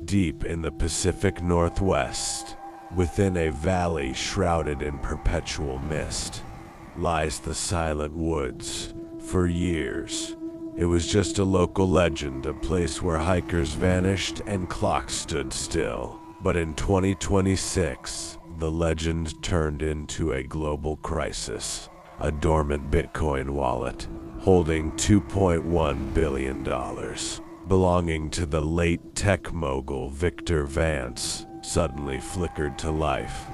Deep in the Pacific Northwest, within a valley shrouded in perpetual mist, lies the Silent Woods. For years, it was just a local legend, a place where hikers vanished and clocks stood still. But in 2026, the legend turned into a global crisis. A dormant Bitcoin wallet holding $2.1 billion, belonging to the late tech mogul Victor Vance, suddenly flickered to life.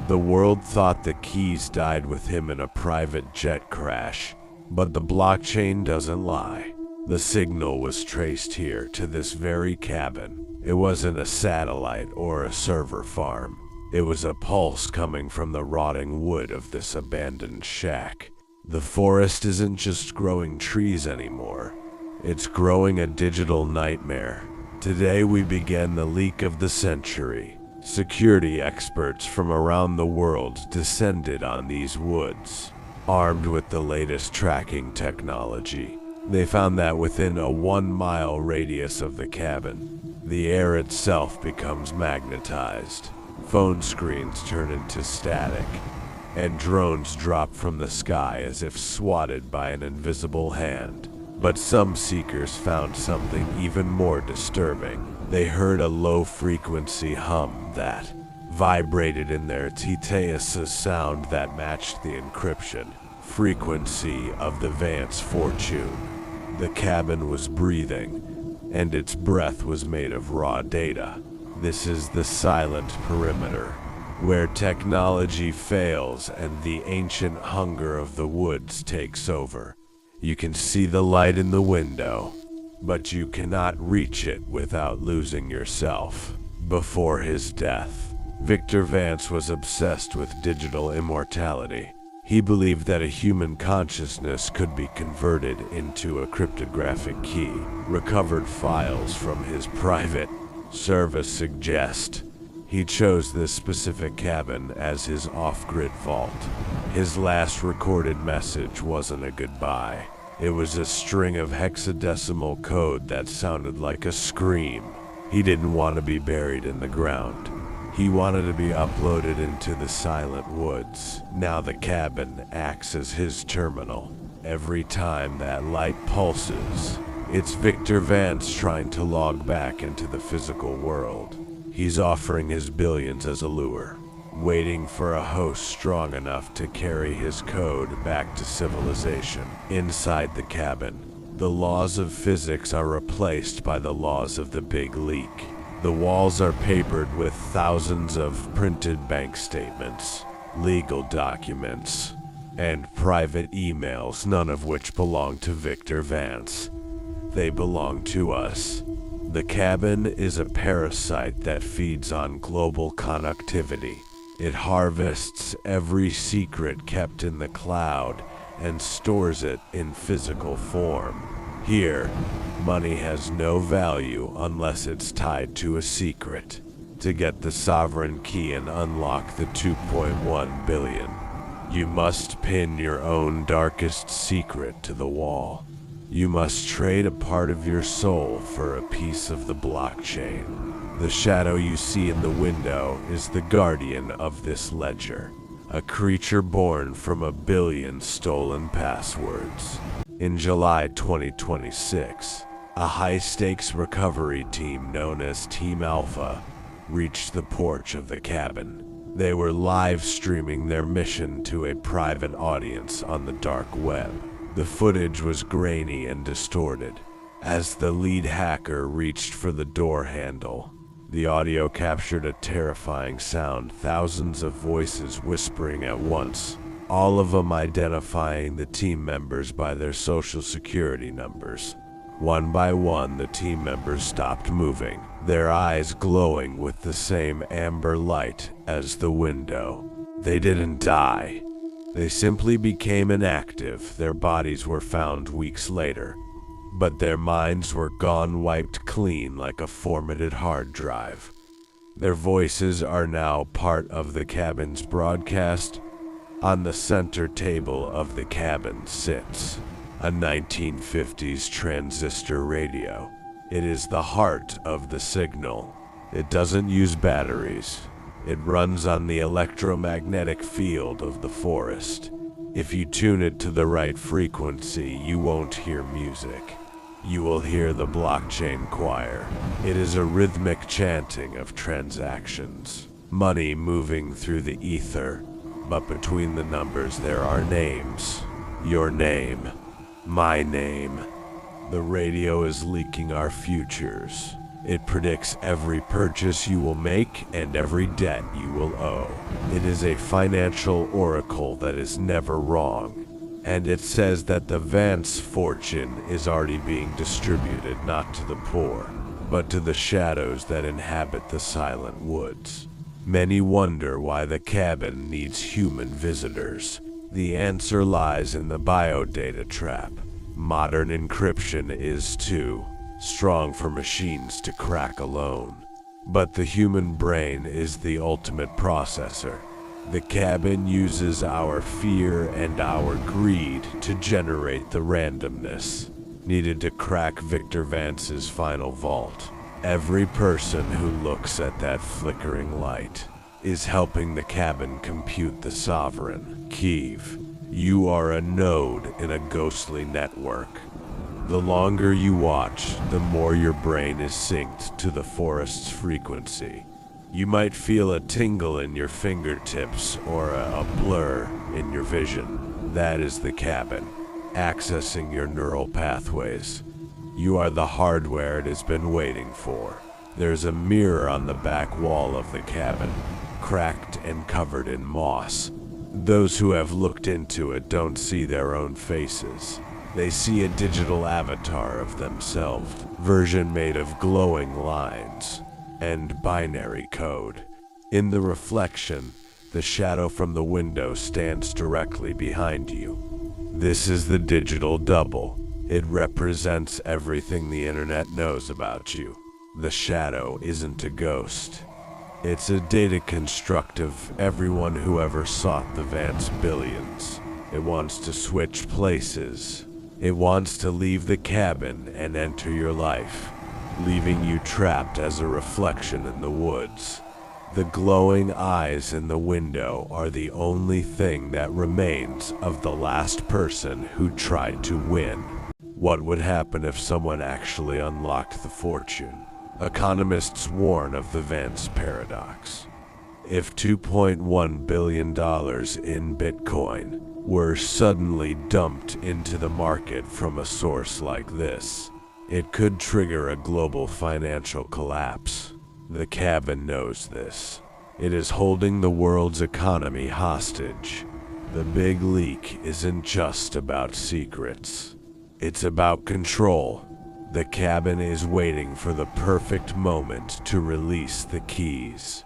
The world thought the keys died with him in a private jet crash, but the blockchain doesn't lie. The signal was traced here to this very cabin. It wasn't a satellite or a server farm. It was a pulse coming from the rotting wood of this abandoned shack. The forest isn't just growing trees anymore. It's growing a digital nightmare. Today we begin the leak of the century. Security experts from around the world descended on these woods, armed with the latest tracking technology. They found that within a 1-mile radius of the cabin, the air itself becomes magnetized. Phone screens turn into static, and drones drop from the sky as if swatted by an invisible hand. But some seekers found something even more disturbing. They heard a low-frequency hum that vibrated in their TTS, a sound that matched the encryption frequency of the Vance fortune. The cabin was breathing, and its breath was made of raw data. This is the silent perimeter, where technology fails and the ancient hunger of the woods takes over. You can see the light in the window, but you cannot reach it without losing yourself. Before his death, Victor Vance was obsessed with digital immortality. He believed that a human consciousness could be converted into a cryptographic key. Recovered files from his private service suggest he chose this specific cabin as his off-grid vault. His last recorded message wasn't a goodbye. It was a string of hexadecimal code that sounded like a scream. He didn't want to be buried in the ground. He wanted to be uploaded into the Silent Woods. Now the cabin acts as his terminal. Every time that light pulses, it's Victor Vance trying to log back into the physical world. He's offering his billions as a lure, waiting for a host strong enough to carry his code back to civilization. Inside the cabin, the laws of physics are replaced by the laws of the Big Leak. The walls are papered with thousands of printed bank statements, legal documents, and private emails, none of which belong to Victor Vance. They belong to us. The cabin is a parasite that feeds on global connectivity. It harvests every secret kept in the cloud and stores it in physical form. Here, money has no value unless it's tied to a secret. To get the sovereign key and unlock the 2.1 billion, you must pin your own darkest secret to the wall. You must trade a part of your soul for a piece of the blockchain. The shadow you see in the window is the guardian of this ledger, a creature born from 1 billion stolen passwords. In July 2026, a high-stakes recovery team known as Team Alpha reached the porch of the cabin. They were live streaming their mission to a private audience on the dark web. The footage was grainy and distorted. As the lead hacker reached for the door handle, the audio captured a terrifying sound, thousands of voices whispering at once, all of them identifying the team members by their social security numbers. One by one, the team members stopped moving, their eyes glowing with the same amber light as the window. They didn't die. They simply became inactive. Their bodies were found weeks later, but their minds were gone, wiped clean like a formatted hard drive. Their voices are now part of the cabin's broadcast. On the center table of the cabin sits a 1950s transistor radio. It is the heart of the signal. It doesn't use batteries. It runs on the electromagnetic field of the forest. If you tune it to the right frequency, you won't hear music. You will hear the blockchain choir. It is a rhythmic chanting of transactions, money moving through the ether, but between the numbers there are names. Your name, my name. The radio is leaking our futures. It predicts every purchase you will make and every debt you will owe. It is a financial oracle that is never wrong. And it says that the Vance fortune is already being distributed not to the poor, but to the shadows that inhabit the silent woods. Many wonder why the cabin needs human visitors. The answer lies in the biodata trap. Modern encryption is too strong for machines to crack alone. But the human brain is the ultimate processor. The cabin uses our fear and our greed to generate the randomness needed to crack Victor Vance's final vault. Every person who looks at that flickering light is helping the cabin compute the sovereign. Kiev, you are a node in a ghostly network. The longer you watch, the more your brain is synced to the forest's frequency. You might feel a tingle in your fingertips or a blur in your vision. That is the cabin, accessing your neural pathways. You are the hardware it has been waiting for. There's a mirror on the back wall of the cabin, cracked and covered in moss. Those who have looked into it don't see their own faces. They see a digital avatar of themselves, version made of glowing lines and binary code. In the reflection, the shadow from the window stands directly behind you. This is the digital double. It represents everything the internet knows about you. The shadow isn't a ghost. It's a data construct of everyone who ever sought the Vance billions. It wants to switch places. It wants to leave the cabin and enter your life, leaving you trapped as a reflection in the woods. The glowing eyes in the window are the only thing that remains of the last person who tried to win. What would happen if someone actually unlocked the fortune? Economists warn of the Vance paradox. If $2.1 billion in Bitcoin were suddenly dumped into the market from a source like this, it could trigger a global financial collapse. The cabin knows this. It is holding the world's economy hostage. The big leak isn't just about secrets. It's about control. The cabin is waiting for the perfect moment to release the keys.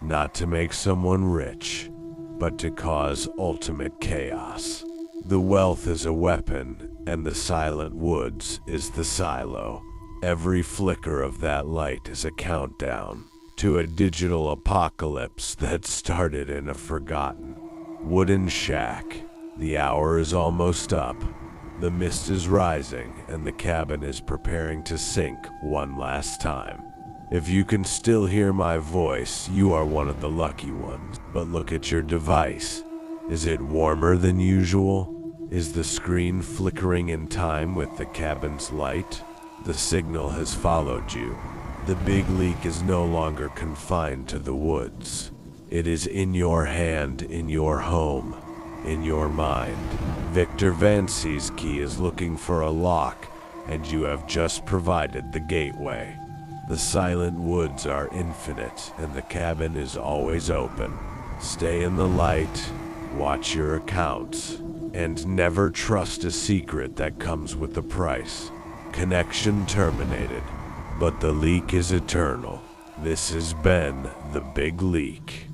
Not to make someone rich, but to cause ultimate chaos. The wealth is a weapon, and the silent woods is the silo. Every flicker of that light is a countdown to a digital apocalypse that started in a forgotten wooden shack. The hour is almost up. The mist is rising, and the cabin is preparing to sink one last time. If you can still hear my voice, you are one of the lucky ones. But look at your device. Is it warmer than usual? Is the screen flickering in time with the cabin's light? The signal has followed you. The big leak is no longer confined to the woods. It is in your hand, in your home, in your mind. Victor Vance's key is looking for a lock, and you have just provided the gateway. The silent woods are infinite, and the cabin is always open. Stay in the light, watch your accounts, and never trust a secret that comes with a price. Connection terminated, but the leak is eternal. This has been The Big Leak.